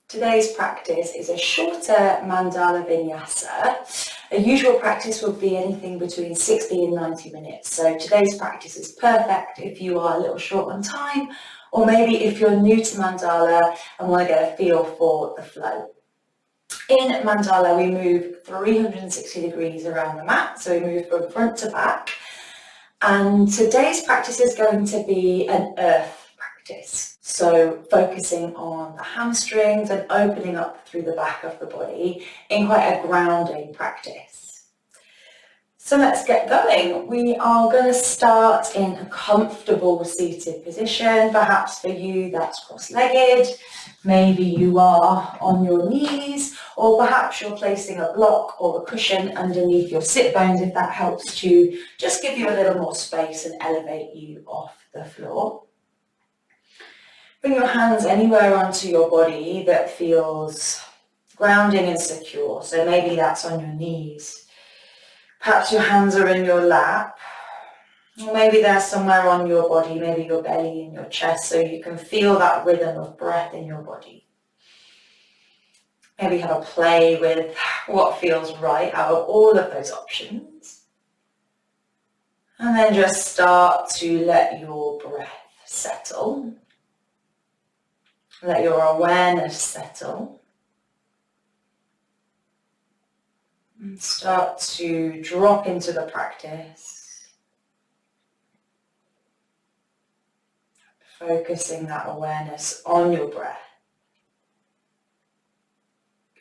Today's practice is a shorter Mandala Vinyasa. A usual practice would be anything between 60 and 90 minutes. So today's practice is perfect if you are a little short on time, or maybe if you're new to Mandala and want to get a feel for the flow. In Mandala, we move 360 degrees around the mat, so we move from front to back. And today's practice is going to be an earth practice. So focusing on the hamstrings and opening up through the back of the body in quite a grounding practice. So let's get going. We are going to start in a comfortable seated position. Perhaps for you that's cross-legged. Maybe you are on your knees, or perhaps you're placing a block or a cushion underneath your sit bones if that helps to just give you a little more space and elevate you off the floor. Bring your hands anywhere onto your body that feels grounding and secure. So maybe that's on your knees. Perhaps your hands are in your lap. Or maybe they're somewhere on your body, maybe your belly and your chest, so you can feel that rhythm of breath in your body. Maybe have a play with what feels right out of all of those options. And then just start to let your breath settle. Let your awareness settle. And start to drop into the practice. Focusing that awareness on your breath.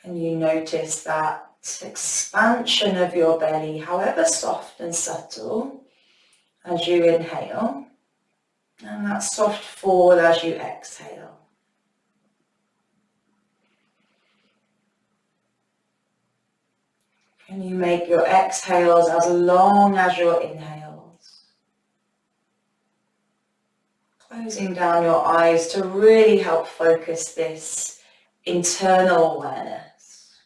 Can you notice that expansion of your belly, however soft and subtle, as you inhale, and that soft fall as you exhale. Can you make your exhales as long as your inhales? Closing down your eyes to really help focus this internal awareness.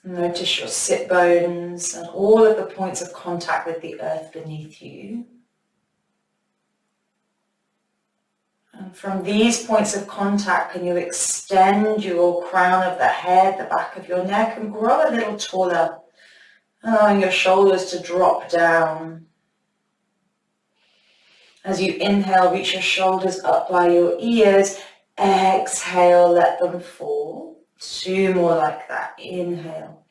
Notice your sit bones and all of the points of contact with the earth beneath you. And from these points of contact, can you extend your crown of the head, the back of your neck, and grow a little taller, allowing your shoulders to drop down. As you inhale, reach your shoulders up by your ears. Exhale, let them fall. 2 more like that. Inhale.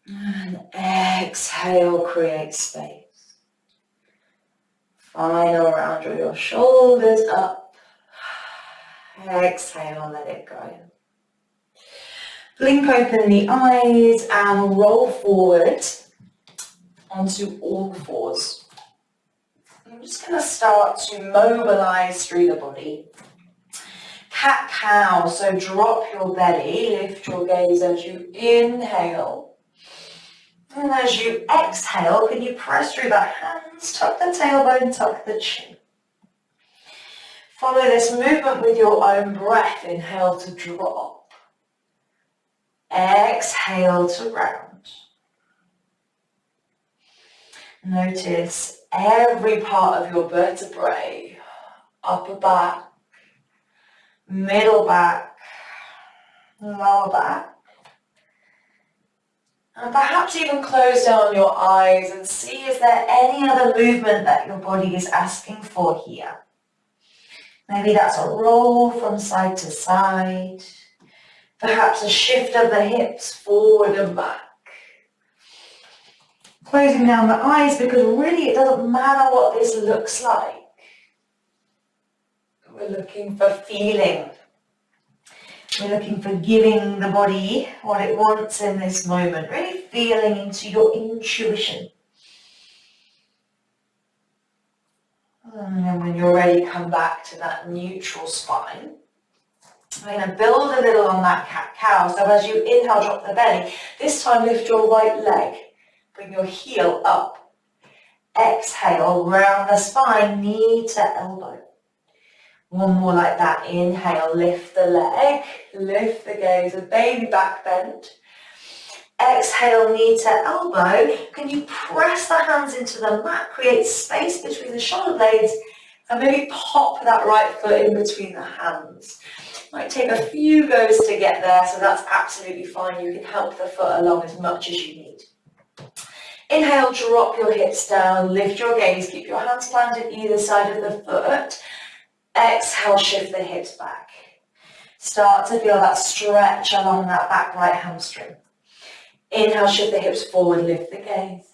And exhale, create space. Final round, draw your shoulders up. Exhale, let it go. Blink open the eyes and roll forward onto all fours. I'm just going to start to mobilize through the body. Cat-cow, so drop your belly, lift your gaze as you inhale. And as you exhale, can you press through the hands, tuck the tailbone, tuck the chin. Follow this movement with your own breath. Inhale to drop. Exhale to round. Notice every part of your vertebrae, upper back, middle back, lower back. And perhaps even close down your eyes and see, is there any other movement that your body is asking for here? Maybe that's a roll from side to side, perhaps a shift of the hips forward and back. Closing down the eyes, because really it doesn't matter what this looks like. We're looking for feeling. We're looking for giving the body what it wants in this moment. Really feeling into your intuition. And then when you're ready, come back to that neutral spine. We're going to build a little on that cat-cow. So as you inhale, drop the belly. This time lift your right leg. Bring your heel up. Exhale, round the spine, knee to elbow. One more like that. Inhale, lift the leg, lift the gaze, a baby back bend. Exhale, knee to elbow. Can you press the hands into the mat, create space between the shoulder blades, And maybe pop that right foot in between the hands. Might take a few goes to get there, so that's absolutely fine. You can help the foot along as much as you need. Inhale, drop your hips down, lift your gaze, keep your hands planted either side of the foot. Exhale, shift the hips back. Start to feel that stretch along that back right hamstring. Inhale, shift the hips forward, lift the gaze.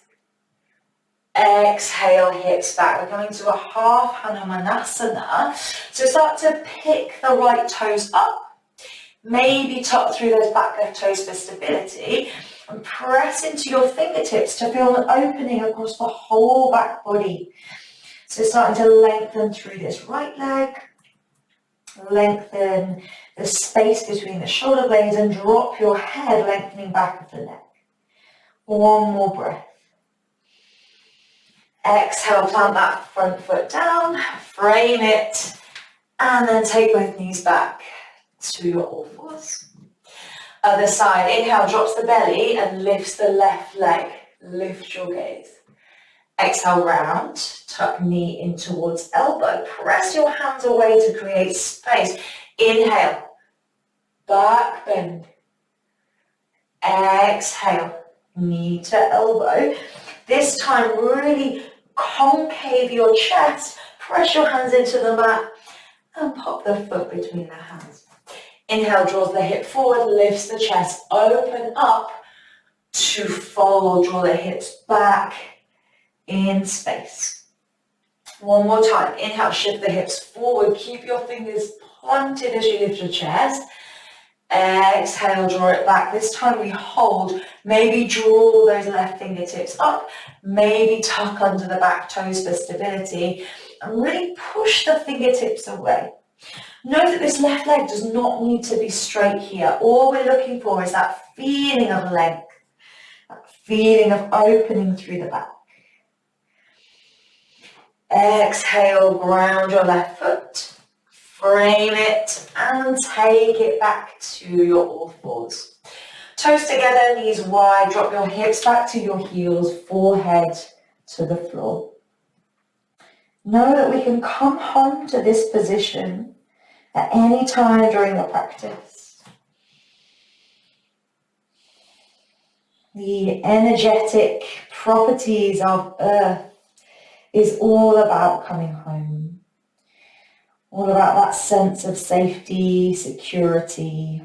Exhale, hips back. We're coming to a half Hanumanasana. So start to pick the right toes up. Maybe tuck through those back left toes for stability. And press into your fingertips to feel an opening across the whole back body. So starting to lengthen through this right leg. Lengthen the space between the shoulder blades and drop your head, lengthening back of the neck. One more breath. Exhale, plant that front foot down, frame it, and then take both knees back to your all fours. Other side, inhale, drops the belly and lifts the left leg. Lift your gaze. Exhale, round, tuck knee in towards elbow. Press your hands away to create space. Inhale, back bend. Exhale, knee to elbow. This time, really concave your chest. Press your hands into the mat and pop the foot between the hands. Inhale, draws the hip forward, lifts the chest, open up to fold. Draw the hips back in space. One more time. Inhale, shift the hips forward. Keep your fingers planted as you lift your chest. Exhale, draw it back. This time we hold. Maybe draw those left fingertips up. Maybe tuck under the back toes for stability. And really push the fingertips away. Note that this left leg does not need to be straight here. All we're looking for is that feeling of length, that feeling of opening through the back. Exhale, ground your left foot, frame it, and take it back to your all fours. Toes together, knees wide, drop your hips back to your heels, forehead to the floor. Know that we can come home to this position at any time during the practice. The energetic properties of earth is all about coming home. All about that sense of safety, security.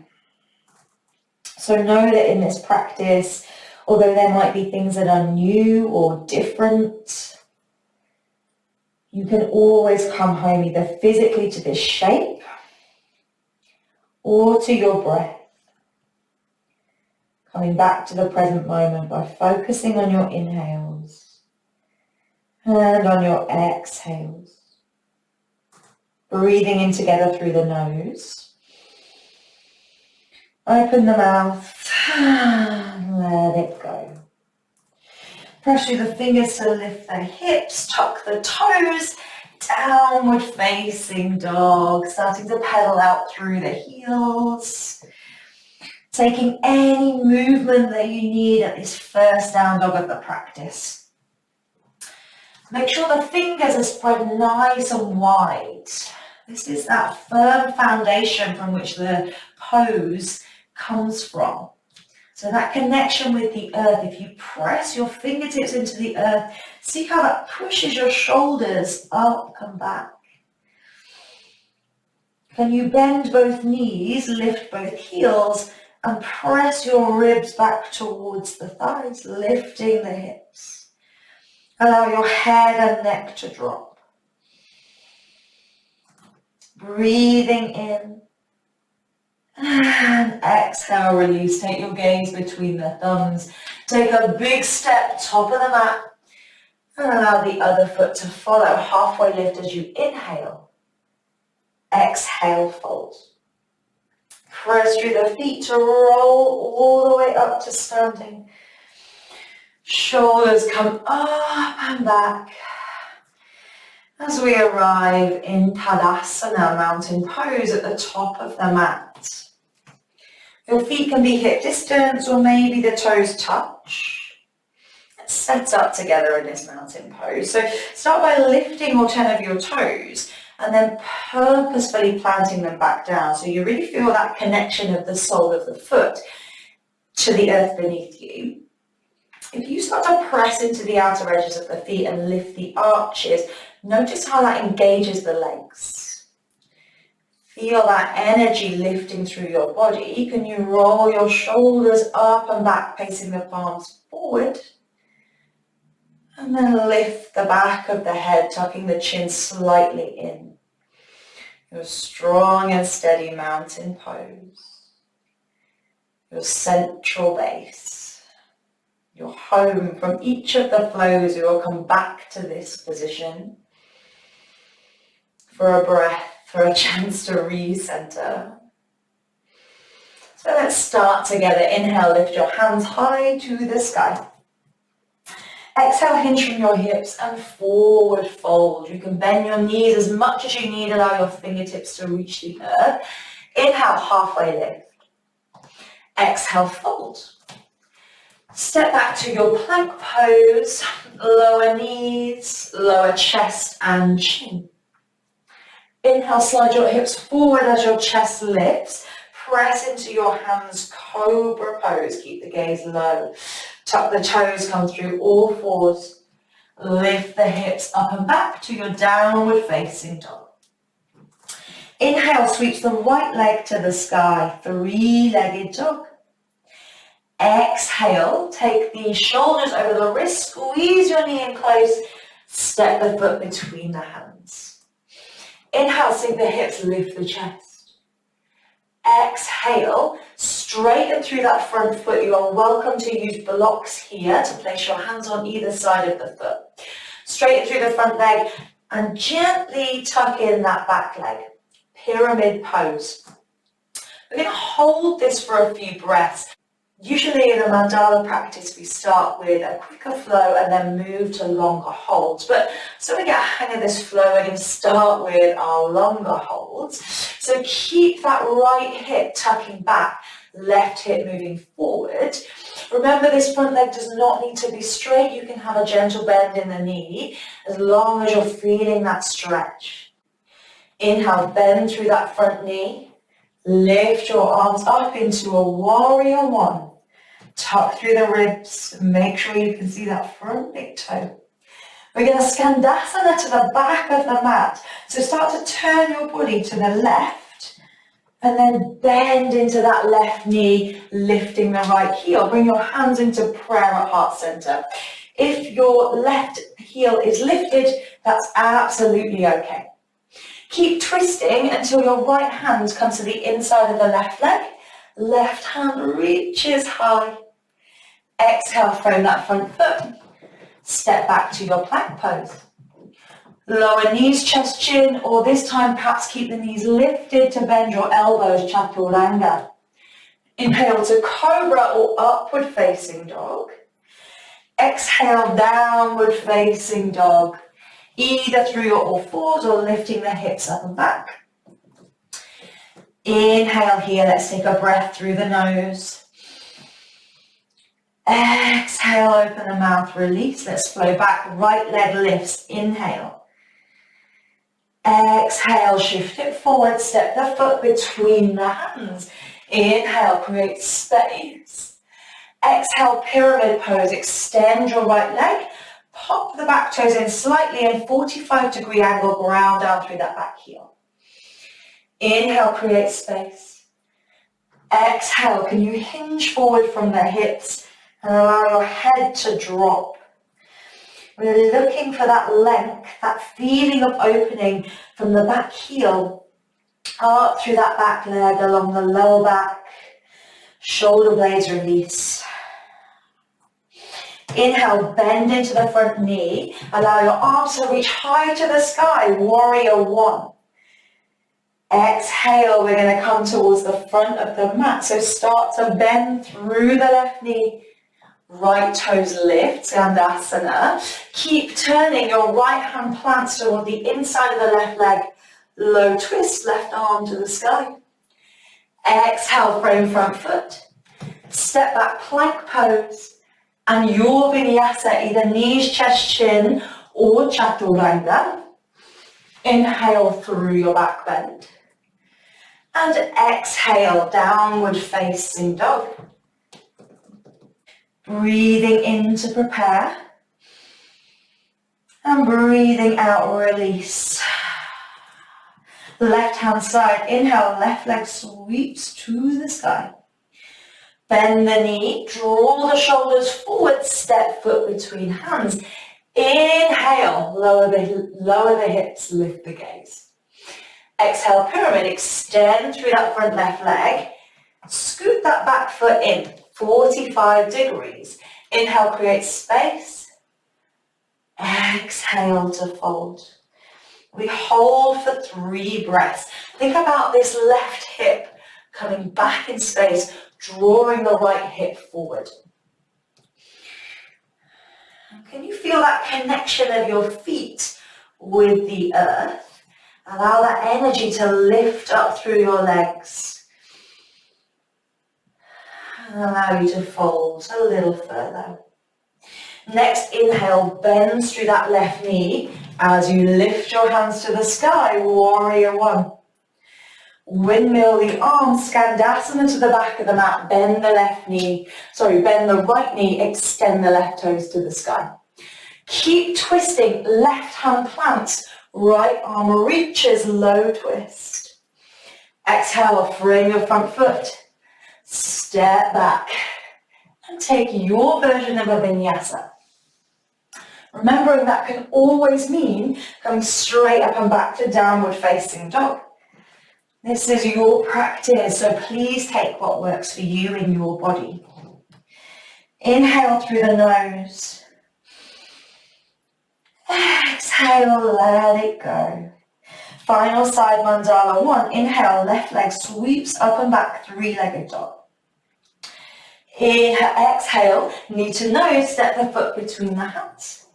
So know that in this practice, although there might be things that are new or different, you can always come home either physically to this shape or to your breath. Coming back to the present moment by focusing on your inhales and on your exhales. Breathing in together through the nose. Open the mouth and let it go. Press through the fingers to lift the hips, tuck the toes, downward facing dog, starting to pedal out through the heels. Taking any movement that you need at this first down dog of the practice. Make sure the fingers are spread nice and wide. This is that firm foundation from which the pose comes from. So that connection with the earth, if you press your fingertips into the earth, see how that pushes your shoulders up and back. Can you bend both knees, lift both heels, and press your ribs back towards the thighs, lifting the hips. Allow your head and neck to drop. Breathing in. And exhale, release. Take your gaze between the thumbs. Take a big step, top of the mat. And allow the other foot to follow. Halfway lift as you inhale. Exhale, fold. Press through the feet to roll all the way up to standing. Shoulders come up and back. As we arrive in Tadasana, mountain pose at the top of the mat. Your feet can be hip distance or maybe the toes touch. set up together in this mountain pose. So start by lifting all 10 of your toes and then purposefully planting them back down. So you really feel that connection of the sole of the foot to the earth beneath you. If you start to press into the outer edges of the feet and lift the arches, notice how that engages the legs. Feel that energy lifting through your body. Can you roll your shoulders up and back, facing the palms forward? And then lift the back of the head, tucking the chin slightly in. Your strong and steady mountain pose. Your central base. Your home from each of the flows. We will come back to this position for a breath, for a chance to recenter. So let's start together. Inhale, lift your hands high to the sky. Exhale, hinge from your hips and forward fold. You can bend your knees as much as you need, allow your fingertips to reach the earth. Inhale, halfway lift. Exhale, fold. Step back to your plank pose, lower knees, lower chest and chin. Inhale, slide your hips forward as your chest lifts. Press into your hands, cobra pose. Keep the gaze low. Tuck the toes, come through all fours. Lift the hips up and back to your downward facing dog. Inhale, sweeps the right leg to the sky, three-legged dog. Exhale, take the shoulders over the wrist, squeeze your knee in close, step the foot between the hands. Inhale, sink the hips, lift the chest. Exhale, straighten through that front foot. You are welcome to use blocks here to place your hands on either side of the foot. Straighten through the front leg and gently tuck in that back leg. Pyramid pose. We're going to hold this for a few breaths. Usually in a mandala practice, we start with a quicker flow and then move to longer holds. But so we get a hang of this flow, we're going to start with our longer holds. So keep that right hip tucking back, left hip moving forward. Remember, this front leg does not need to be straight. You can have a gentle bend in the knee as long as you're feeling that stretch. Inhale, bend through that front knee. Lift your arms up into a warrior one. Tuck through the ribs. Make sure you can see that front big toe. We're going to skandasana to the back of the mat. So start to turn your body to the left and then bend into that left knee, lifting the right heel. Bring your hands into prayer at heart center. If your left heel is lifted, that's absolutely okay. Keep twisting until your right hand comes to the inside of the left leg. Left hand reaches high. Exhale, frame that front foot. Step back to your plank pose. Lower knees, chest, chin, or this time perhaps keep the knees lifted to bend your elbows, chaturanga. Inhale to cobra or upward facing dog. Exhale, downward facing dog. Either through your all fours or lifting the hips up and back. Inhale here, let's take a breath through the nose. Exhale, open the mouth, release. Let's flow back, right leg lifts, inhale. Exhale, shift it forward, step the foot between the hands. Inhale, create space. Exhale, pyramid pose, extend your right leg. Pop the back toes in slightly in 45-degree angle, ground down through that back heel. Inhale, create space. Exhale, can you hinge forward from the hips and allow your head to drop. We're looking for that length, that feeling of opening from the back heel up through that back leg, along the lower back, shoulder blades release. Inhale, bend into the front knee. Allow your arms to reach high to the sky, warrior one. Exhale, we're going to come towards the front of the mat. So start to bend through the left knee. Right toes lift, skandasana. Keep turning, your right hand plants toward the inside of the left leg. Low twist, left arm to the sky. Exhale, frame front foot. Step back, plank pose. And your vinyasa, either knees, chest, chin, or chaturanga. Inhale through your back bend. And exhale, downward facing dog. Breathing in to prepare. And breathing out, release. Left hand side, inhale, left leg sweeps to the sky. Bend the knee, draw the shoulders forward, step foot between hands. Inhale, lower the hips, lift the gaze. Exhale, pyramid, extend through that front left leg. Scoot that back foot in, 45 degrees. Inhale, create space. Exhale to fold. We hold for 3 breaths. Think about this left hip coming back in space, drawing the right hip forward. Can you feel that connection of your feet with the earth? Allow that energy to lift up through your legs. And allow you to fold a little further. Next, inhale, bend through that left knee as you lift your hands to the sky, warrior one. Windmill the arms, skandasana to the back of the mat, bend the right knee, extend the left toes to the sky. Keep twisting, left hand plants, right arm reaches, low twist. Exhale, frame your front foot, step back, and take your version of a vinyasa. Remembering that can always mean coming straight up and back to downward facing dog. This is your practice, so please take what works for you in your body. Inhale through the nose. Exhale, let it go. Final side mandala 1. Inhale, left leg sweeps up and back, 3-legged dog. Exhale, knee to nose, step the foot between the hands.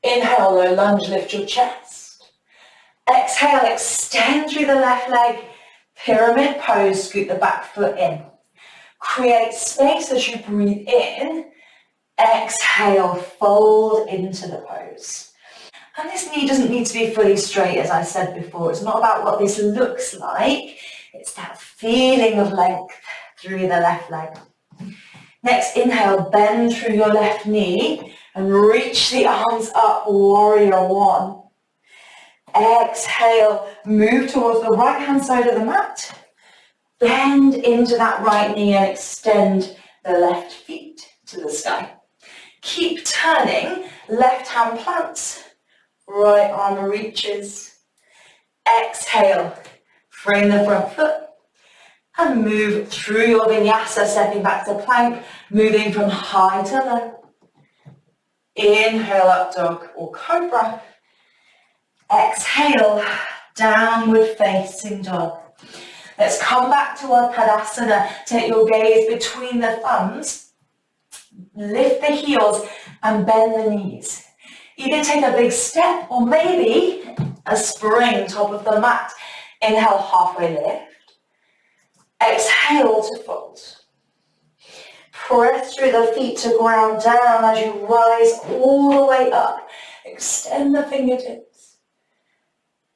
Inhale, low lunge, lift your chest. Exhale, extend through the left leg, pyramid pose, scoot the back foot in. Create space as you breathe in. Exhale, fold into the pose. And this knee doesn't need to be fully straight, as I said before. It's not about what this looks like. It's that feeling of length through the left leg. Next, inhale, bend through your left knee and reach the arms up, warrior one. Exhale, move towards the right hand side of the mat. Bend into that right knee and extend the left feet to the sky. Keep turning, left hand plants, right arm reaches. Exhale, frame the front foot and move through your vinyasa, stepping back to plank, moving from high to low. Inhale, up dog or cobra. Exhale, downward facing dog. Let's come back to our Tadasana. Take your gaze between the thumbs. Lift the heels and bend the knees. Either take a big step or maybe a spring top of the mat. Inhale, halfway lift. Exhale to fold. Press through the feet to ground down as you rise all the way up. Extend the fingertips.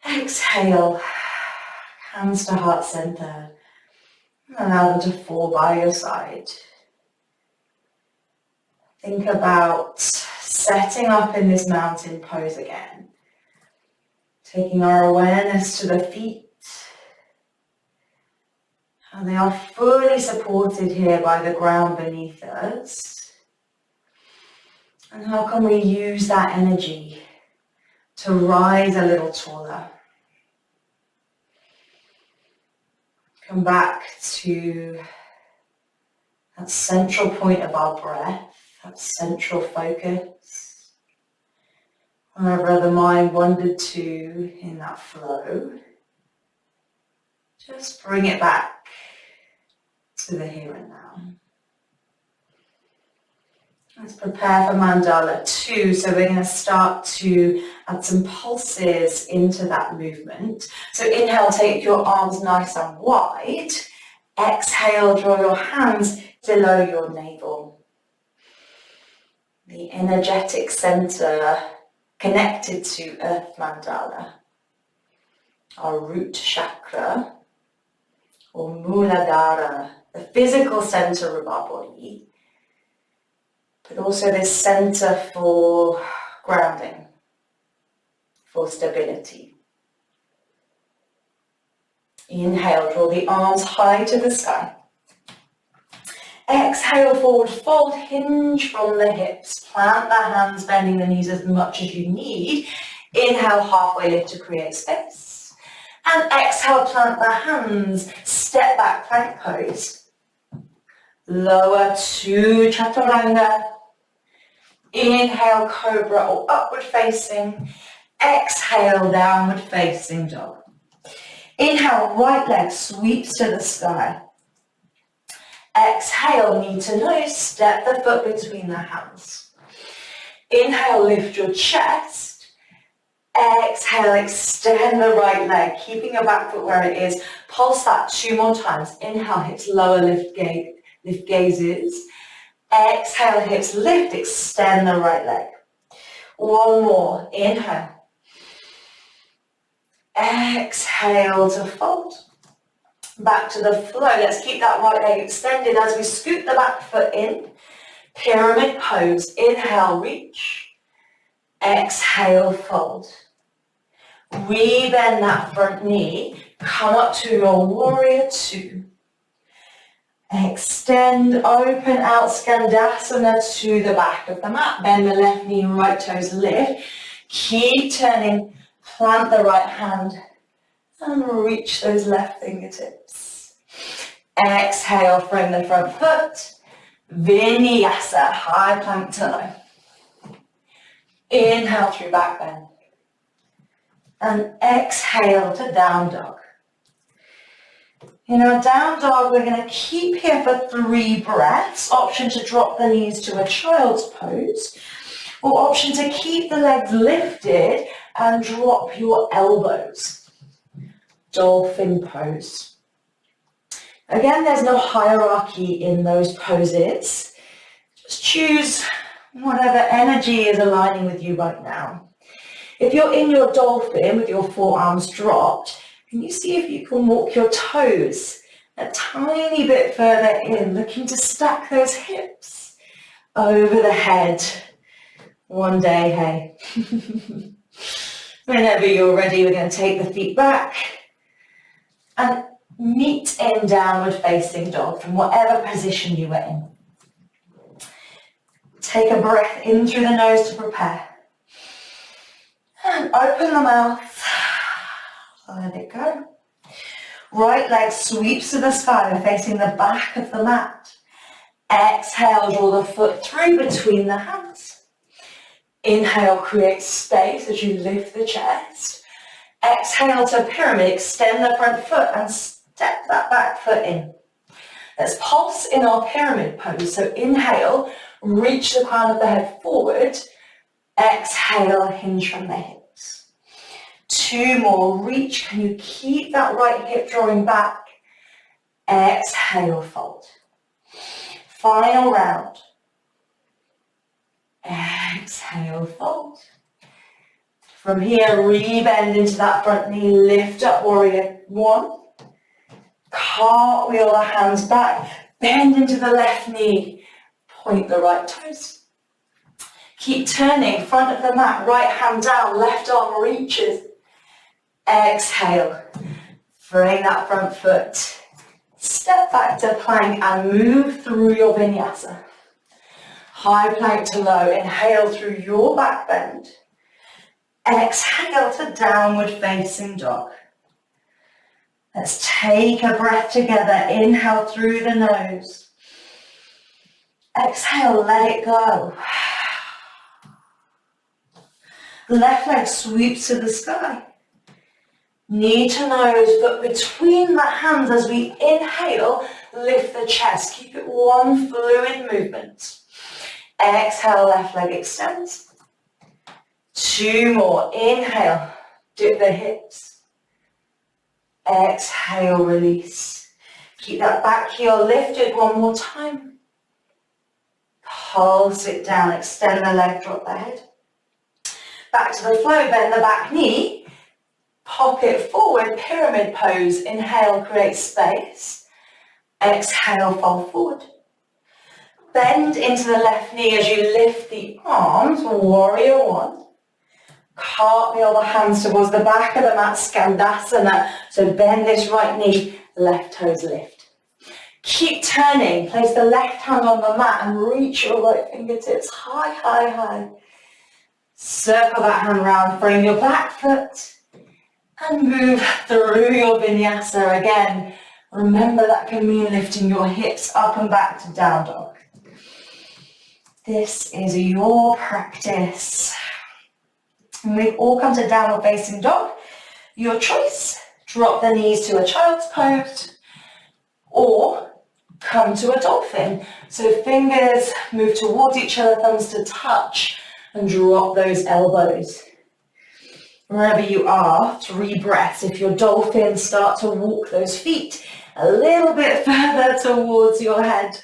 Exhale, hands to heart center. Allow them to fall by your side. Think about setting up in this mountain pose again. Taking our awareness to the feet. And they are fully supported here by the ground beneath us. And how can we use that energy to rise a little taller? Come back to that central point of our breath, that central focus. Wherever the mind wandered to in that flow, just bring it back to the here and now. Let's prepare for Mandala 2. So we're going to start to add some pulses into that movement. So inhale, take your arms nice and wide. Exhale, draw your hands below your navel. the energetic center connected to Earth Mandala, our root chakra, or Muladhara, the physical center of our body, but also this center for grounding, for stability. Inhale, draw the arms high to the sky. Exhale, forward fold, hinge from the hips. Plant the hands, bending the knees as much as you need. Inhale, halfway lift to create space. And exhale, plant the hands, step back, plank pose. Lower to chaturanga. Inhale, cobra or upward facing. Exhale, downward facing dog. Inhale, right leg sweeps to the sky. Exhale, knee to nose, step the foot between the hands. Inhale, lift your chest. Exhale, extend the right leg, keeping your back foot where it is. Pulse that 2 more times. Inhale, hips lower, lift gazes. Exhale, hips lift, extend the right leg. One more, inhale. Exhale to fold. Back to the flow. Let's keep that right leg extended as we scoot the back foot in. Pyramid pose. Inhale, reach. Exhale, fold. Rebend that front knee. Come up to your warrior 2. Extend, open out, Skandasana to the back of the mat. Bend the left knee, right toes lift. Keep turning. Plant the right hand. And reach those left fingertips. Exhale, frame the front foot. Vinyasa, high plank to low. Inhale through back bend. And exhale to down dog. In our down dog, we're going to keep here for 3 breaths. Option to drop the knees to a child's pose. Or option to keep the legs lifted and drop your elbows. Dolphin pose. Again, there's no hierarchy in those poses. Just choose whatever energy is aligning with you right now. If you're in your dolphin with your forearms dropped, can you see if you can walk your toes a tiny bit further in, looking to stack those hips over the head. One day, hey. Whenever you're ready, we're going to take the feet back and meet in downward facing dog from whatever position you were in. Take a breath in through the nose to prepare. And open the mouth. Let it go. Right leg sweeps to the sky, facing the back of the mat. Exhale, draw the foot through between the hands. Inhale, create space as you lift the chest. Exhale to pyramid, extend the front foot and step that back foot in. Let's pulse in our pyramid pose. So inhale, reach the crown of the head forward. Exhale, hinge from the hips. 2 more, reach. Can you keep that right hip drawing back? Exhale, fold. Final round. Exhale, fold. From here, rebend into that front knee, lift up warrior 1. Cartwheel the hands back, bend into the left knee, point the right toes. Keep turning, front of the mat, right hand down, left arm reaches. Exhale, frame that front foot. Step back to plank and move through your vinyasa. High plank to low, inhale through your back bend. Exhale to downward facing dog. Let's take a breath together. Inhale through the nose. Exhale, let it go. Left leg sweeps to the sky. Knee to nose, foot between the hands as we inhale, lift the chest. Keep it one fluid movement. Exhale, left leg extends. 2 more. Inhale, dip the hips. Exhale, release. Keep that back heel lifted 1 more time. Pulse it down, extend the leg, drop the head. Back to the flow, bend the back knee. Pop it forward, pyramid pose. Inhale, create space. Exhale, fold forward. Bend into the left knee as you lift the arms, warrior one. Cartwheel the hands towards the back of the mat, Skandasana. So bend this right knee, left toes lift. Keep turning, place the left hand on the mat and reach your right fingertips high, high, high. Circle that hand round, frame your back foot and move through your vinyasa again. Remember that can mean lifting your hips up and back to down dog. This is your practice. And we've all come to downward facing dog. Your choice, drop the knees to a child's pose or come to a dolphin. So fingers move towards each other, thumbs to touch and drop those elbows. Wherever you are, 3 breaths. If you're dolphin, start to walk those feet a little bit further towards your head.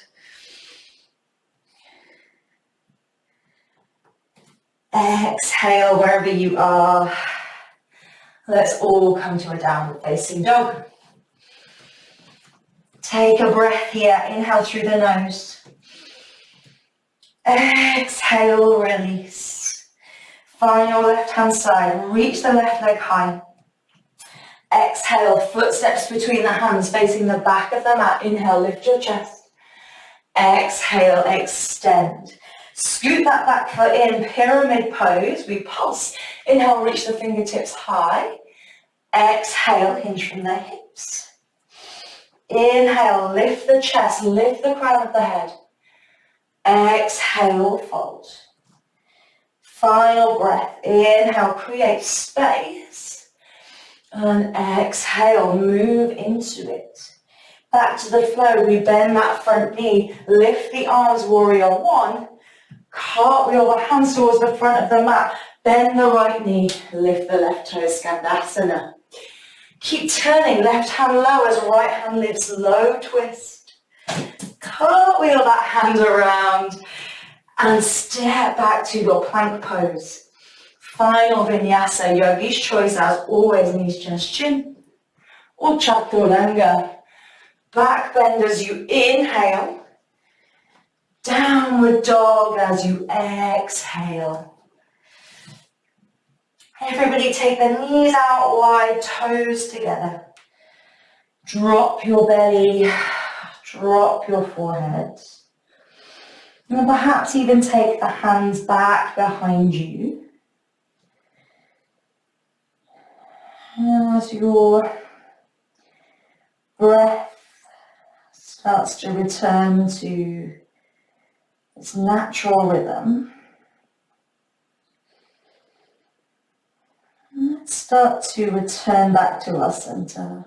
Exhale wherever you are. Let's all come to a downward facing dog. Take a breath here. Inhale through the nose. Exhale, release. Find your left hand side. Reach the left leg high. Exhale, footsteps between the hands facing the back of the mat. Inhale, lift your chest. Exhale, extend. Scoot that back foot in, pyramid pose. We pulse. Inhale, reach the fingertips high. Exhale, hinge from the hips. Inhale, lift the chest, lift the crown of the head. Exhale, fold. Final breath. Inhale, create space. And exhale, move into it. Back to the flow. We bend that front knee. Lift the arms, warrior one. Cartwheel the hands towards the front of the mat. Bend the right knee. Lift the left toe, Skandasana. Keep turning. Left hand lowers, right hand lifts. Low twist. Cartwheel that hand around and step back to your plank pose. Final vinyasa, yogi's choice as always, knees, chest, chin, or chaturanga. Back bend as you inhale. Downward dog as you exhale. Everybody take the knees out wide, toes together. Drop your belly, drop your forehead. And perhaps even take the hands back behind you. As your breath starts to return to its natural rhythm, let's start to return back to our center.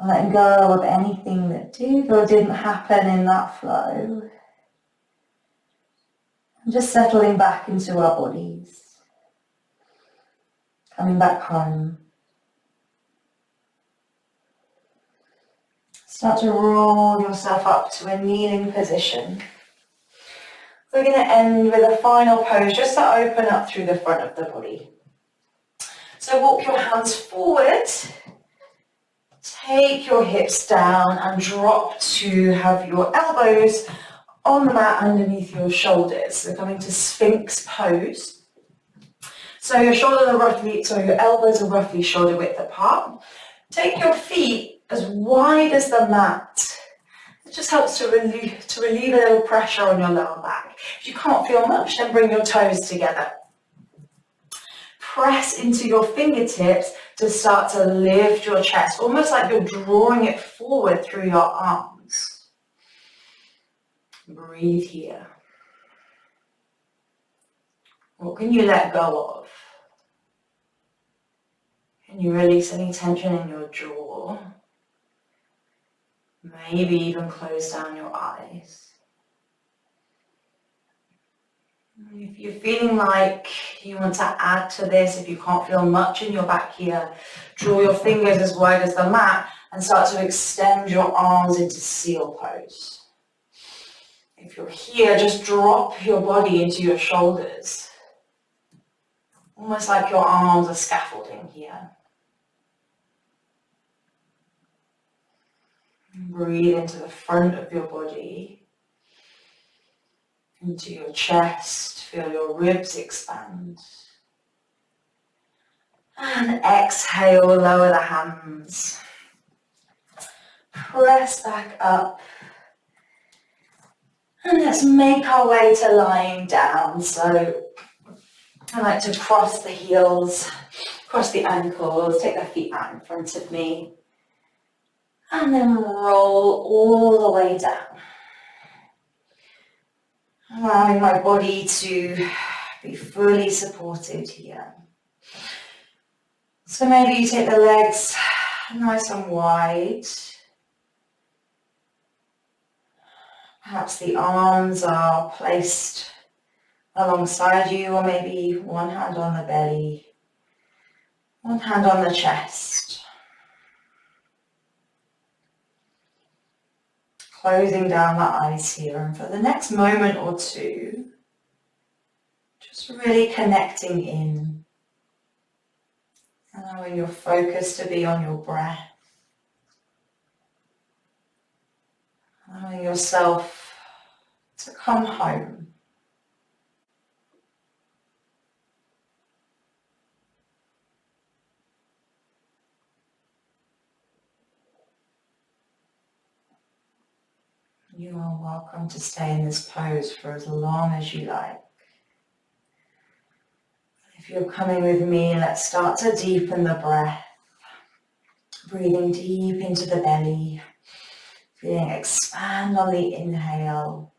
Letting go of anything that did or didn't happen in that flow. And just settling back into our bodies. Coming back home. Start to roll yourself up to a kneeling position. We're going to end with a final pose just to open up through the front of the body. So walk your hands forward. Take your hips down and drop to have your elbows on the mat underneath your shoulders. So coming to Sphinx pose. So your elbows are roughly shoulder width apart. Take your feet as wide as the mat. It just helps to relieve a little pressure on your lower back. If you can't feel much, then bring your toes together. Press into your fingertips to start to lift your chest, almost like you're drawing it forward through your arms. Breathe here. What can you let go of? Can you release any tension in your jaw? Maybe even close down your eyes. If you're feeling like you want to add to this, if you can't feel much in your back here, draw your fingers as wide as the mat and start to extend your arms into seal pose. If you're here, just drop your body into your shoulders. Almost like your arms are scaffolding here. Breathe into the front of your body, into your chest. Feel your ribs expand. And exhale, lower the hands. Press back up. And let's make our way to lying down. So I like to cross the heels, cross the ankles, take the feet out in front of me. And then roll all the way down. Allowing my body to be fully supported here. So maybe you take the legs nice and wide. Perhaps the arms are placed alongside you, or maybe one hand on the belly, one hand on the chest. Closing down the eyes here, and for the next moment or two, just really connecting in, allowing your focus to be on your breath, allowing yourself to come home. You are welcome to stay in this pose for as long as you like. If you're coming with me, let's start to deepen the breath. Breathing deep into the belly, feeling expand on the inhale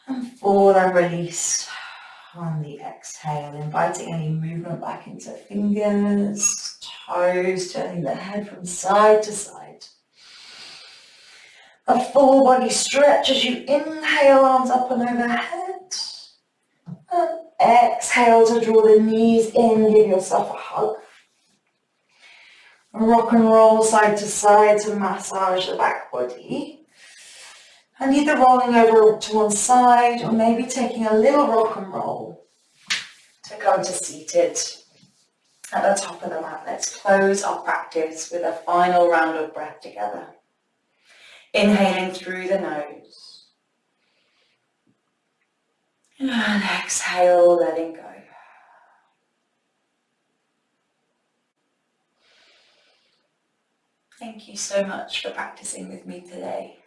and full and release on the exhale, inviting any movement back into fingers, toes, turning the head from side to side. A full body stretch as you inhale, arms up and overhead. And exhale to draw the knees in, give yourself a hug. Rock and roll side to side to massage the back body. And either rolling over to one side or maybe taking a little rock and roll to come to seated at the top of the mat. Let's close our practice with a final round of breath together. Inhaling through the nose. And exhale, letting go. Thank you so much for practicing with me today.